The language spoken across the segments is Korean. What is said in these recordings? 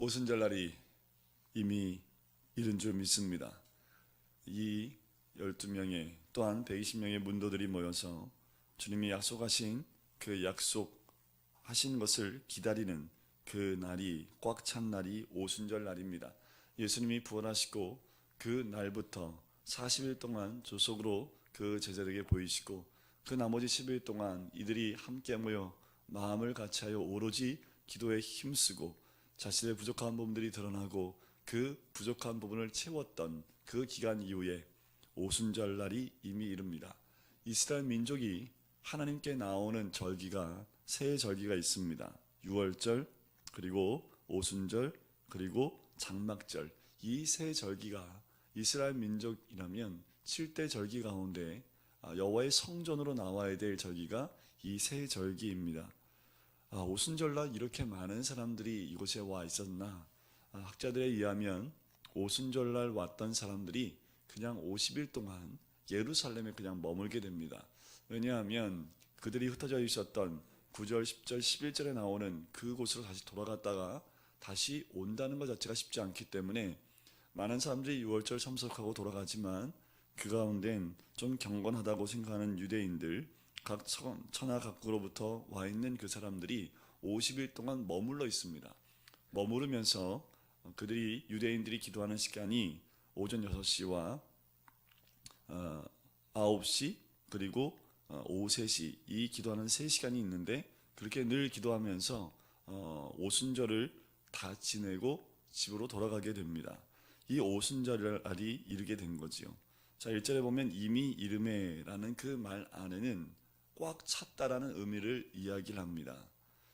오순절날이 이미 이른 줄 믿습니다. 이 12명의 또한 120명의 문도들이 모여서 주님이 약속하신 그 약속하신 것을 기다리는 그 날이 꽉 찬 날이 오순절 날입니다. 예수님이 부활하시고 그 날부터 40일 동안 조속으로 그 제자들에게 보이시고 그 나머지 10일 동안 이들이 함께 모여 마음을 같이하여 오로지 기도에 힘쓰고 자신의 부족한 부분들이 드러나고 그 부족한 부분을 채웠던 그 기간 이후에 오순절 날이 이미 이릅니다. 이스라엘 민족이 하나님께 나오는 절기가 세 절기가 있습니다. 유월절, 그리고 오순절, 그리고 장막절. 이 세 절기가 이스라엘 민족이라면 7대 절기 가운데 여호와의 성전으로 나와야 될 절기가 이 세 절기입니다. 오순절날 이렇게 많은 사람들이 이곳에 와 있었나? 학자들에 의하면 오순절날 왔던 사람들이 그냥 50일 동안 예루살렘에 그냥 머물게 됩니다. 왜냐하면 그들이 흩어져 있었던 9절, 10절, 11절에 나오는 그곳으로 다시 돌아갔다가 다시 온다는 것 자체가 쉽지 않기 때문에 많은 사람들이 6월절 참석하고 돌아가지만 그 가운데는 좀 경건하다고 생각하는 유대인들, 각 천하 각국으로부터 와 있는 그 사람들이 50일 동안 머물러 있습니다. 머무르면서 그들이 유대인들이 기도하는 시간이 오전 6시와 9시 그리고 오후 3시 이 기도하는 3시간이 있는데 그렇게 늘 기도하면서 오순절을 다 지내고 집으로 돌아가게 됩니다. 이 오순절날이 이르게 된 거지요. 자, 1절에 보면 이미 이름에라는 그 말 안에는 꽉 찼다라는 의미를 이야기를 합니다.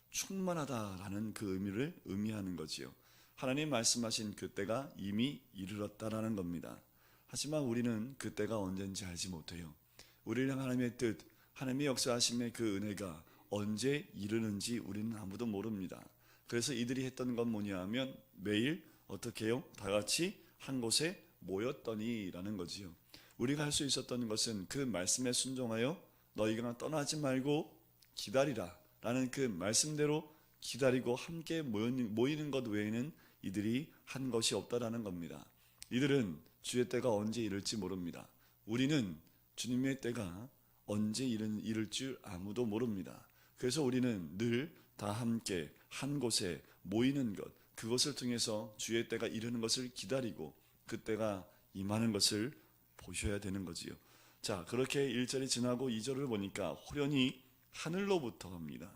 충만하다라는 그 의미를 의미하는 거지요. 하나님 말씀하신 그때가 이미 이르렀다라는 겁니다. 하지만 우리는 그때가 언젠지 알지 못해요. 우리를 향한 하나님의 뜻, 하나님의 역사하심의 그 은혜가 언제 이르는지 우리는 아무도 모릅니다. 그래서 이들이 했던 건 뭐냐 하면 매일 어떻게 해요? 다 같이 한 곳에 모였더니 라는 거지요. 우리가 할 수 있었던 것은 그 말씀에 순종하여 너희가 떠나지 말고 기다리라 라는 그 말씀대로 기다리고 함께 모이는 것 외에는 이들이 한 것이 없다라는 겁니다. 이들은 주의 때가 언제 이를지 모릅니다. 우리는 주님의 때가 언제 이를 줄 아무도 모릅니다. 그래서 우리는 늘 다 함께 한 곳에 모이는 것, 그것을 통해서 주의 때가 이르는 것을 기다리고 그 때가 임하는 것을 보셔야 되는 거지요. 자, 그렇게 1절이 지나고 2절을 보니까 호련히 하늘로부터 합니다.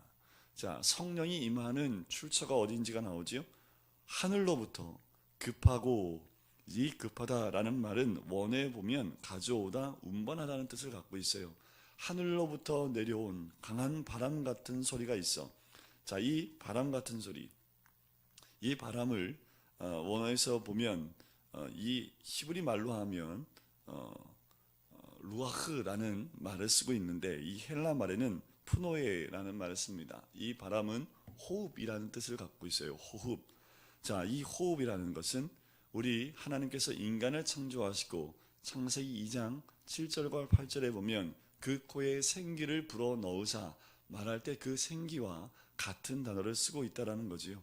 자, 성령이 임하는 출처가 어딘지가 나오지요. 하늘로부터 급하고, 이 급하다라는 말은 원어에 보면 가져오다, 운반하다는 뜻을 갖고 있어요. 하늘로부터 내려온 강한 바람 같은 소리가 있어. 자, 이 바람 같은 소리, 이 바람을 원어에서 보면 이 히브리 말로 하면 루아흐라는 말을 쓰고 있는데 이 헬라 말에는 푸노에라는 말을 씁니다. 이 바람은 호흡이라는 뜻을 갖고 있어요. 호흡. 자, 이 호흡이라는 것은 우리 하나님께서 인간을 창조하시고 창세기 2장 7절과 8절에 보면 그 코에 생기를 불어 넣으사 말할 때 그 생기와 같은 단어를 쓰고 있다라는 거지요.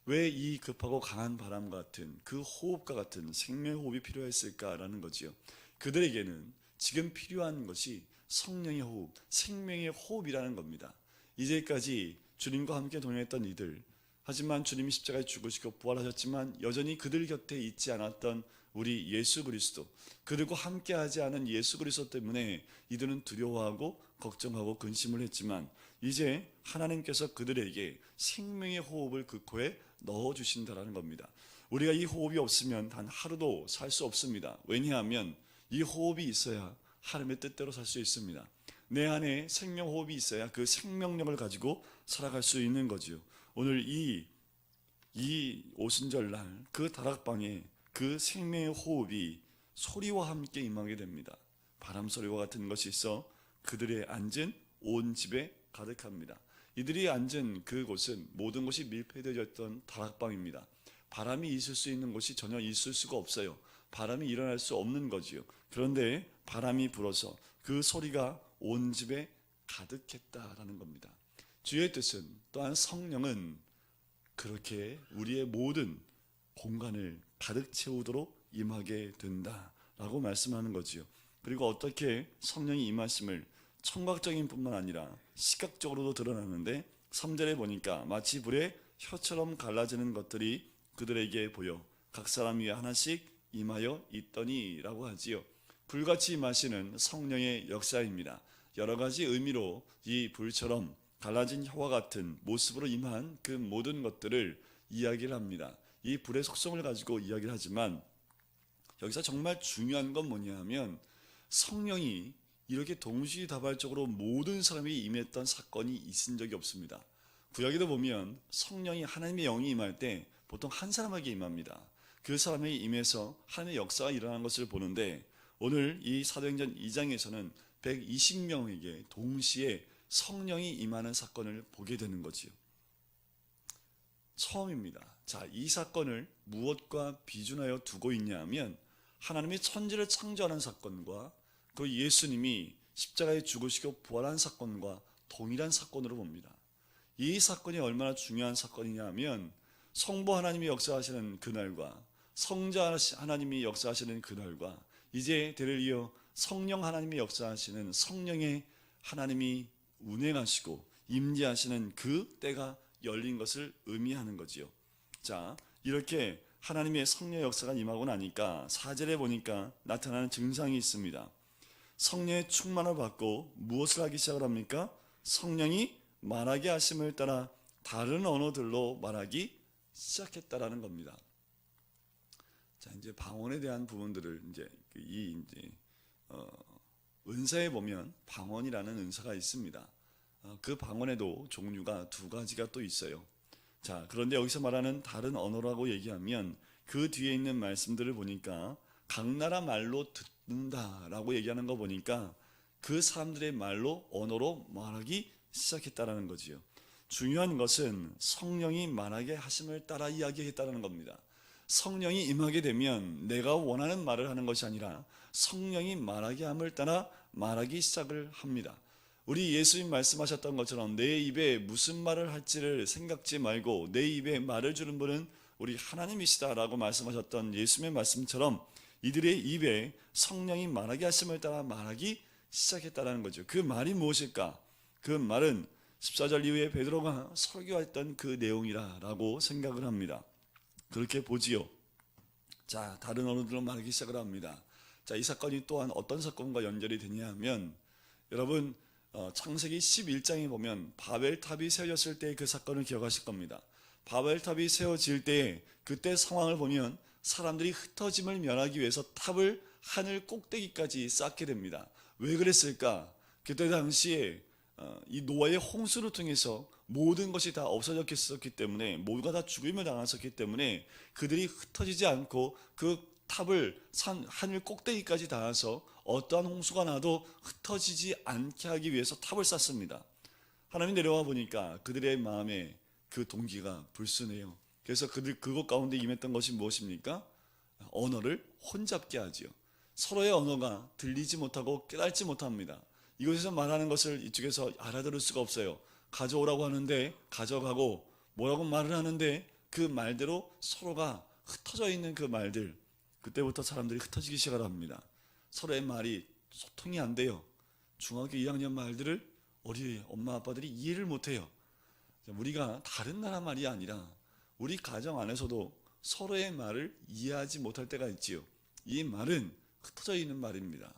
왜 이 급하고 강한 바람 같은 그 호흡과 같은 생명의 호흡이 필요했을까라는 거지요. 그들에게는 지금 필요한 것이 성령의 호흡, 생명의 호흡이라는 겁니다. 이제까지 주님과 함께 동행했던 이들, 하지만 주님이 십자가에 죽으시고 부활하셨지만 여전히 그들 곁에 있지 않았던 우리 예수 그리스도, 그들과 함께하지 않은 예수 그리스도 때문에 이들은 두려워하고 걱정하고 근심을 했지만 이제 하나님께서 그들에게 생명의 호흡을 그 코에 넣어주신다라는 겁니다. 우리가 이 호흡이 없으면 단 하루도 살 수 없습니다. 왜냐하면 이 호흡이 있어야 하나님의 뜻대로 살 수 있습니다. 내 안에 생명 호흡이 있어야 그 생명력을 가지고 살아갈 수 있는 거지요. 오늘 이 오순절 날 그 다락방에 그 생명의 호흡이 소리와 함께 임하게 됩니다. 바람 소리와 같은 것이 있어 그들의 앉은 온 집에 가득합니다. 이들이 앉은 그곳은 모든 것이 밀폐되어졌던 다락방입니다. 바람이 있을 수 있는 곳이 전혀 있을 수가 없어요. 바람이 일어날 수 없는 거지요. 그런데 바람이 불어서 그 소리가 온 집에 가득했다라는 겁니다. 주의 뜻은 또한 성령은 그렇게 우리의 모든 공간을 가득 채우도록 임하게 된다라고 말씀하는 거지요. 그리고 어떻게 성령이 임하심을 청각적인 뿐만 아니라 시각적으로도 드러나는데 3절에 보니까 마치 불에 혀처럼 갈라지는 것들이 그들에게 보여 각 사람 위에 하나씩 임하여 있더니 라고 하지요. 불같이 임하시는 성령의 역사입니다. 여러 가지 의미로 이 불처럼 갈라진 혀와 같은 모습으로 임한 그 모든 것들을 이야기를 합니다. 이 불의 속성을 가지고 이야기를 하지만 여기서 정말 중요한 건 뭐냐 하면 성령이 이렇게 동시다발적으로 모든 사람이 임했던 사건이 있은 적이 없습니다. 구약에도 보면 성령이 하나님의 영이 임할 때 보통 한 사람에게 임합니다. 그 사람에게 임해서 하나님의 역사가 일어나는 것을 보는데 오늘 이 사도행전 2장에서는 120명에게 동시에 성령이 임하는 사건을 보게 되는 거지요. 처음입니다. 자, 이 사건을 무엇과 비준하여 두고 있냐 하면 하나님이 천지를 창조하는 사건과 그 예수님이 십자가에 죽으시고 부활한 사건과 동일한 사건으로 봅니다. 이 사건이 얼마나 중요한 사건이냐 하면 성부 하나님이 역사하시는 그날과 성자 하나님이 역사하시는 그날과 이제 대를 이어 성령 하나님이 역사하시는 성령의 하나님이 운행하시고 임재하시는 그 때가 열린 것을 의미하는 거지요. 자, 이렇게 하나님의 성령 역사가 임하고 나니까 4절에 보니까 나타나는 증상이 있습니다. 성령의 충만을 받고 무엇을 하기 시작을 합니까? 성령이 말하게 하심을 따라 다른 언어들로 말하기 시작했다라는 겁니다. 자, 이제 방언에 대한 부분들을 이제 은사에 보면 방언이라는 은사가 있습니다. 그 방언에도 종류가 두 가지가 또 있어요. 자, 그런데 여기서 말하는 다른 언어라고 얘기하면 그 뒤에 있는 말씀들을 보니까 각 나라 말로 듣는다라고 얘기하는 거 보니까 그 사람들의 말로 언어로 말하기 시작했다라는 거지요. 중요한 것은 성령이 말하게 하심을 따라 이야기했다는 겁니다. 성령이 임하게 되면 내가 원하는 말을 하는 것이 아니라 성령이 말하게 함을 따라 말하기 시작을 합니다. 우리 예수님 말씀하셨던 것처럼 내 입에 무슨 말을 할지를 생각지 말고 내 입에 말을 주는 분은 우리 하나님이시다라고 말씀하셨던 예수님의 말씀처럼 이들의 입에 성령이 말하게 하심을 따라 말하기 시작했다는 거죠. 그 말이 무엇일까? 그 말은 14절 이후에 베드로가 설교했던 그 내용이라고 생각을 합니다. 그렇게 보지요. 자, 다른 언어들로 말하기 시작을 합니다. 자, 이 사건이 또한 어떤 사건과 연결이 되냐 하면 여러분 창세기 11장에 보면 바벨탑이 세워졌을 때 그 사건을 기억하실 겁니다. 바벨탑이 세워질 때 그때 상황을 보면 사람들이 흩어짐을 면하기 위해서 탑을 하늘 꼭대기까지 쌓게 됩니다. 왜 그랬을까? 그때 당시에 이 노아의 홍수를 통해서 모든 것이 다 없어졌기 때문에 모두가 다 죽임을 당했었기 때문에 그들이 흩어지지 않고 그 탑을 하늘 꼭대기까지 닿아서 어떠한 홍수가 나도 흩어지지 않게 하기 위해서 탑을 쌓습니다. 하나님이 내려와 보니까 그들의 마음에 그 동기가 불순해요. 그래서 그것 가운데 임했던 것이 무엇입니까? 언어를 혼잡게 하지요. 서로의 언어가 들리지 못하고 깨닫지 못합니다. 이곳에서 말하는 것을 이쪽에서 알아들을 수가 없어요. 가져오라고 하는데 가져가고 뭐라고 말을 하는데 그 말대로 서로가 흩어져 있는 그 말들, 그때부터 사람들이 흩어지기 시작을 합니다. 서로의 말이 소통이 안 돼요. 중학교 2학년 말들을 우리 엄마 아빠들이 이해를 못해요. 우리가 다른 나라 말이 아니라 우리 가정 안에서도 서로의 말을 이해하지 못할 때가 있지요. 이 말은 흩어져 있는 말입니다.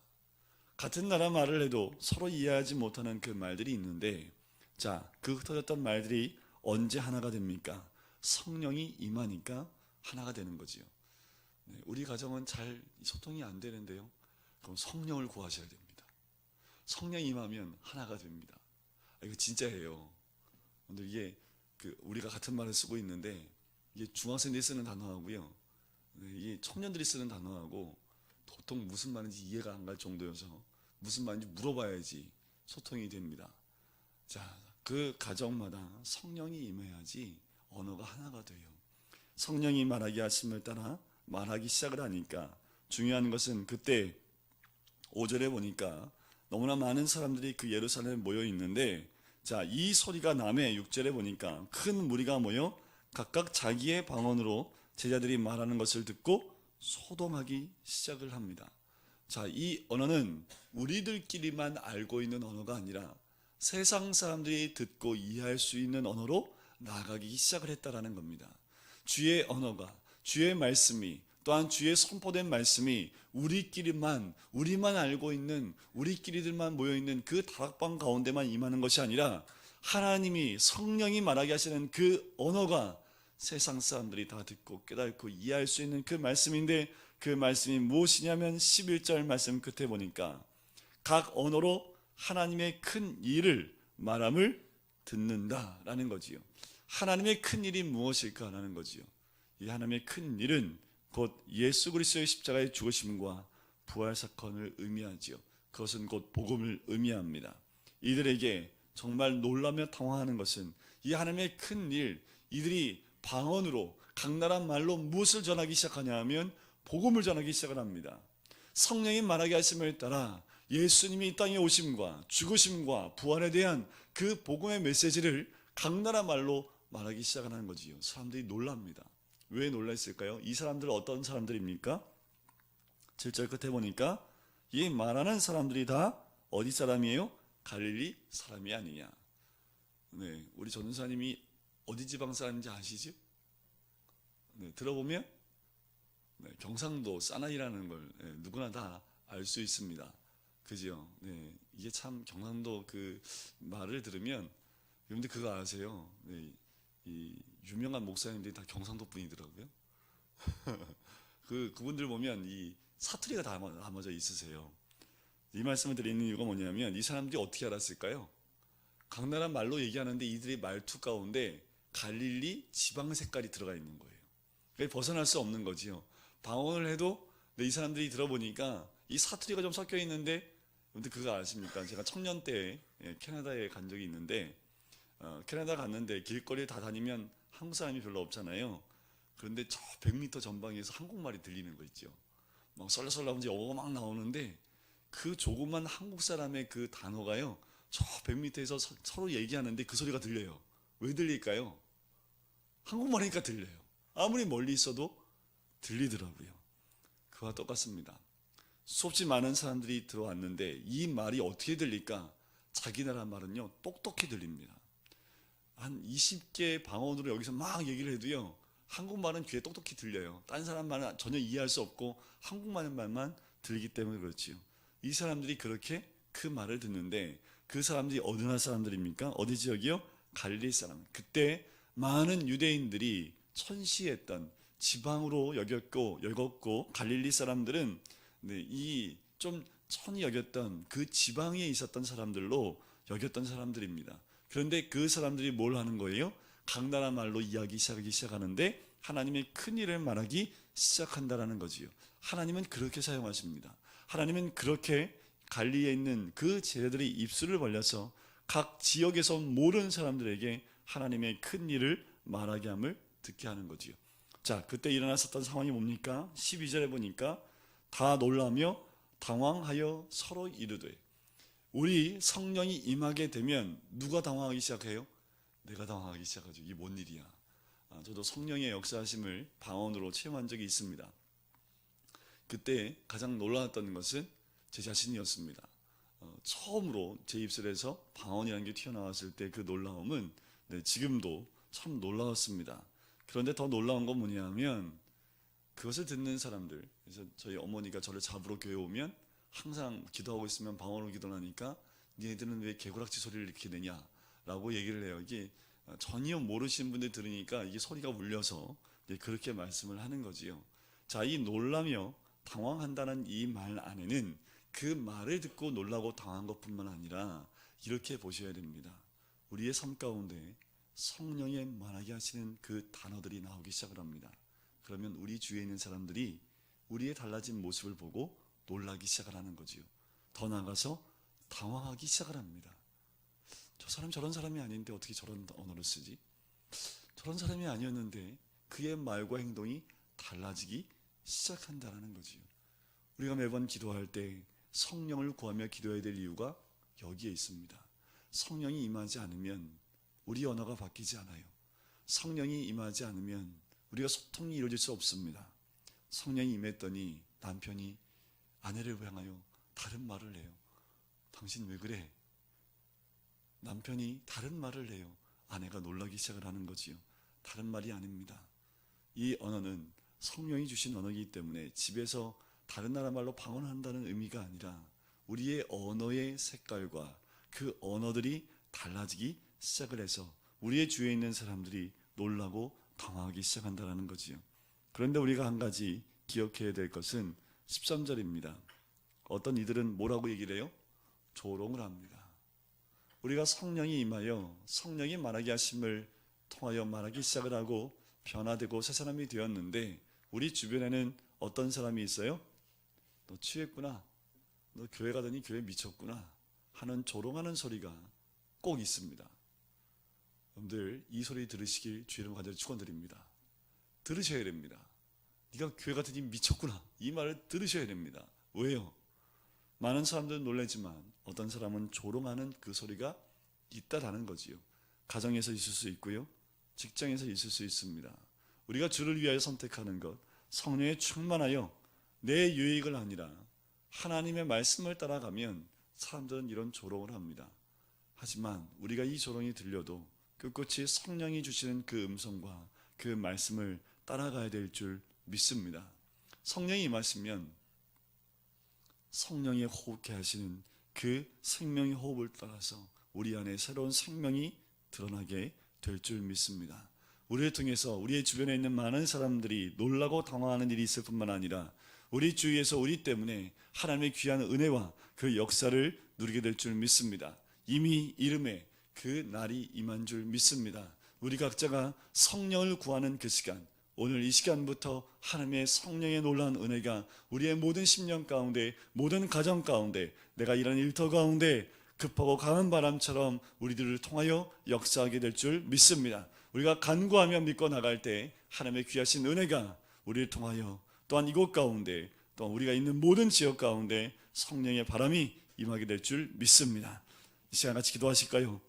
같은 나라 말을 해도 서로 이해하지 못하는 그 말들이 있는데, 자, 그 흩어졌던 말들이 언제 하나가 됩니까? 성령이 임하니까 하나가 되는 거지요. 네, 우리 가정은 잘 소통이 안 되는데요. 그럼 성령을 구하셔야 됩니다. 성령이 임하면 하나가 됩니다. 이거 진짜예요. 근데 이게 우리가 같은 말을 쓰고 있는데 이게 중학생들이 쓰는 단어하고요, 이게 청년들이 쓰는 단어하고 보통 무슨 말인지 이해가 안 갈 정도여서 무슨 말인지 물어봐야지 소통이 됩니다. 자, 그 가정마다 성령이 임해야지 언어가 하나가 돼요. 성령이 말하게 하심을 따라 말하기 시작을 하니까 중요한 것은 그때 5절에 보니까 너무나 많은 사람들이 그 예루살렘에 모여 있는데, 자, 이 소리가 남에 6절에 보니까 큰 무리가 모여 각각 자기의 방언으로 제자들이 말하는 것을 듣고 소동하기 시작을 합니다. 자, 이 언어는 우리들끼리만 알고 있는 언어가 아니라 세상 사람들이 듣고 이해할 수 있는 언어로 나아가기 시작을 했다라는 겁니다. 주의 언어가, 주의 말씀이, 또한 주의 선포된 말씀이 우리만 알고 있는, 우리끼리들만 모여있는 그 다락방 가운데만 임하는 것이 아니라 하나님이, 성령이 말하게 하시는 그 언어가 세상 사람들이 다 듣고 깨닫고 이해할 수 있는 그 말씀인데, 그 말씀이 무엇이냐면 11절 말씀 끝에 보니까 각 언어로 하나님의 큰 일을 말함을 듣는다라는 거지요. 하나님의 큰 일이 무엇일까라는 거지요. 이 하나님의 큰 일은 곧 예수 그리스도의 십자가의 죽으심과 부활 사건을 의미하지요. 그것은 곧 복음을 의미합니다. 이들에게 정말 놀라며 당황하는 것은 이 하나님의 큰 일, 이들이 방언으로 각 나라 말로 무엇을 전하기 시작하냐 하면 복음을 전하기 시작을 합니다. 성령이 말하게 하심을 따라 예수님이 이 땅에 오심과 죽으심과 부활에 대한 그 복음의 메시지를 각 나라 말로 말하기 시작하는 거지요. 사람들이 놀랍니다. 왜 놀랐을까요? 이 사람들은 어떤 사람들입니까? 7절 끝에 보니까 이 말하는 사람들이 다 어디 사람이에요? 갈릴리 사람이 아니냐. 네, 우리 전도사님이 어디 지방 사람인지 아시죠? 네, 들어보면 경상도 사나이라는 걸 누구나 다 알 수 있습니다. 그죠? 네, 이게 참 경상도 그 말을 들으면 여러분들 그거 아세요? 네, 이 유명한 목사님들이 다 경상도 분이더라고요. 그분들 보면 이 사투리가 담아져 있으세요. 이 말씀을 드리는 이유가 뭐냐면 이 사람들이 어떻게 알았을까요? 각 나라 말로 얘기하는데 이들의 말투 가운데 갈릴리 지방 색깔이 들어가 있는 거예요. 그게 벗어날 수 없는 거지요. 방언을 해도 이 사람들이 들어보니까 이 사투리가 좀 섞여 있는데, 근데 그거 아십니까? 제가 청년 때 캐나다에 간 적이 있는데 캐나다 갔는데 길거리에 다 다니면 한국 사람이 별로 없잖아요. 그런데 저 100m 전방에서 한국말이 들리는 거 있죠. 막 썰렁썰렁 영어가 막 나오는데 그 조그만 한국 사람의 그 단어가요, 저 100m에서 서로 얘기하는데 그 소리가 들려요. 왜 들릴까요? 한국말이니까 들려요. 아무리 멀리 있어도 들리더라고요. 그와 똑같습니다. 수없이 많은 사람들이 들어왔는데 이 말이 어떻게 들릴까? 자기 나라 말은요 똑똑히 들립니다. 한 20개 방언으로 여기서 막 얘기를 해도요 한국말은 귀에 똑똑히 들려요. 딴 사람 말은 전혀 이해할 수 없고 한국말 말만 들리기 때문에 그렇지요. 이 사람들이 그렇게 그 말을 듣는데 그 사람들이 어느 나라 사람들입니까? 어디 지역이요? 갈릴리 사람. 그때 많은 유대인들이 천시했던 지방으로 여겼고 갈릴리 사람들은 이 좀 천히 여겼던 그 지방에 있었던 사람들로 여겼던 사람들입니다. 그런데 그 사람들이 뭘 하는 거예요? 각 나라 말로 이야기 시작하는데 하나님의 큰 일을 말하기 시작한다라는 거지요. 하나님은 그렇게 사용하십니다. 하나님은 그렇게 갈릴리에 있는 그 제자들의 입술을 벌려서 각 지역에서 모르는 사람들에게 하나님의 큰 일을 말하게 함을 듣게 하는 거지요. 자, 그때 일어났었던 상황이 뭡니까? 12절에 보니까 다 놀라며 당황하여 서로 이르되. 우리 성령이 임하게 되면 누가 당황하기 시작해요? 내가 당황하기 시작하죠. 이게 뭔 일이야? 저도 성령의 역사하심을 방언으로 체험한 적이 있습니다. 그때 가장 놀라웠던 것은 제 자신이었습니다. 처음으로 제 입술에서 방언이라는 게 튀어나왔을 때 그 놀라움은 지금도 참 놀라웠습니다. 그런데 더 놀라운 건 뭐냐면 그것을 듣는 사람들, 그래서 저희 어머니가 저를 잡으러 교회 오면 항상 기도하고 있으면 방언으로 기도하니까 니네들은 왜 개구락지 소리를 이렇게 내냐라고 얘기를 해요. 이게 전혀 모르시는 분들 들으니까 이게 소리가 울려서 그렇게 말씀을 하는 거지요. 자, 이 놀라며 당황한다는 이 말 안에는 그 말을 듣고 놀라고 당한 것뿐만 아니라 이렇게 보셔야 됩니다. 우리의 삶 가운데 성령의 말하게 하시는 그 단어들이 나오기 시작을 합니다. 그러면 우리 주위에 있는 사람들이 우리의 달라진 모습을 보고 놀라기 시작을 하는 거지요. 더 나아가서 당황하기 시작을 합니다. 저 사람 저런 사람이 아닌데 어떻게 저런 언어를 쓰지? 저런 사람이 아니었는데 그의 말과 행동이 달라지기 시작한다는 거지요. 우리가 매번 기도할 때 성령을 구하며 기도해야 될 이유가 여기에 있습니다. 성령이 임하지 않으면 우리 언어가 바뀌지 않아요. 성령이 임하지 않으면 우리가 소통이 이루어질 수 없습니다. 성령이 임했더니 남편이 아내를 향하여 다른 말을 해요. 당신 왜 그래? 남편이 다른 말을 해요. 아내가 놀라기 시작을 하는 거지요. 다른 말이 아닙니다. 이 언어는 성령이 주신 언어이기 때문에 집에서 다른 나라 말로 방언한다는 의미가 아니라 우리의 언어의 색깔과 그 언어들이 달라지기 시작을 해서 우리의 주위에 있는 사람들이 놀라고 당황하기 시작한다는 거지요. 그런데 우리가 한 가지 기억해야 될 것은 13절입니다. 어떤 이들은 뭐라고 얘기를 해요? 조롱을 합니다. 우리가 성령이 임하여 성령이 말하게 하심을 통하여 말하기 시작을 하고 변화되고 새 사람이 되었는데 우리 주변에는 어떤 사람이 있어요? 너 취했구나. 너 교회 가더니 교회 미쳤구나 하는 조롱하는 소리가 꼭 있습니다. 여러분들 이 소리 들으시길 주의 이름 간절히 축원드립니다. 들으셔야 됩니다. 네가 교회 가더니 미쳤구나 이 말을 들으셔야 됩니다. 왜요? 많은 사람들은 놀라지만 어떤 사람은 조롱하는 그 소리가 있다라는 거지요. 가정에서 있을 수 있고요. 직장에서 있을 수 있습니다. 우리가 주를 위하여 선택하는 것, 성령에 충만하여 내 유익을 아니라 하나님의 말씀을 따라가면 사람들은 이런 조롱을 합니다. 하지만 우리가 이 조롱이 들려도 끝끝이 성령이 주시는 그 음성과 그 말씀을 따라가야 될 줄 믿습니다. 성령이 임하시면 성령이 호흡케 하시는 그 생명의 호흡을 따라서 우리 안에 새로운 생명이 드러나게 될 줄 믿습니다. 우리를 통해서 우리의 주변에 있는 많은 사람들이 놀라고 당황하는 일이 있을 뿐만 아니라 우리 주위에서 우리 때문에 하나님의 귀한 은혜와 그 역사를 누리게 될 줄 믿습니다. 이미 이름에 그 날이 임한 줄 믿습니다. 우리 각자가 성령을 구하는 그 시간, 오늘 이 시간부터 하나님의 성령의 놀라운 은혜가 우리의 모든 심령 가운데, 모든 가정 가운데, 내가 일하는 일터 가운데 급하고 강한 바람처럼 우리들을 통하여 역사하게 될 줄 믿습니다. 우리가 간구하며 믿고 나갈 때 하나님의 귀하신 은혜가 우리를 통하여 또한 이곳 가운데 또한 우리가 있는 모든 지역 가운데 성령의 바람이 임하게 될 줄 믿습니다. 이 시간 같이 기도하실까요?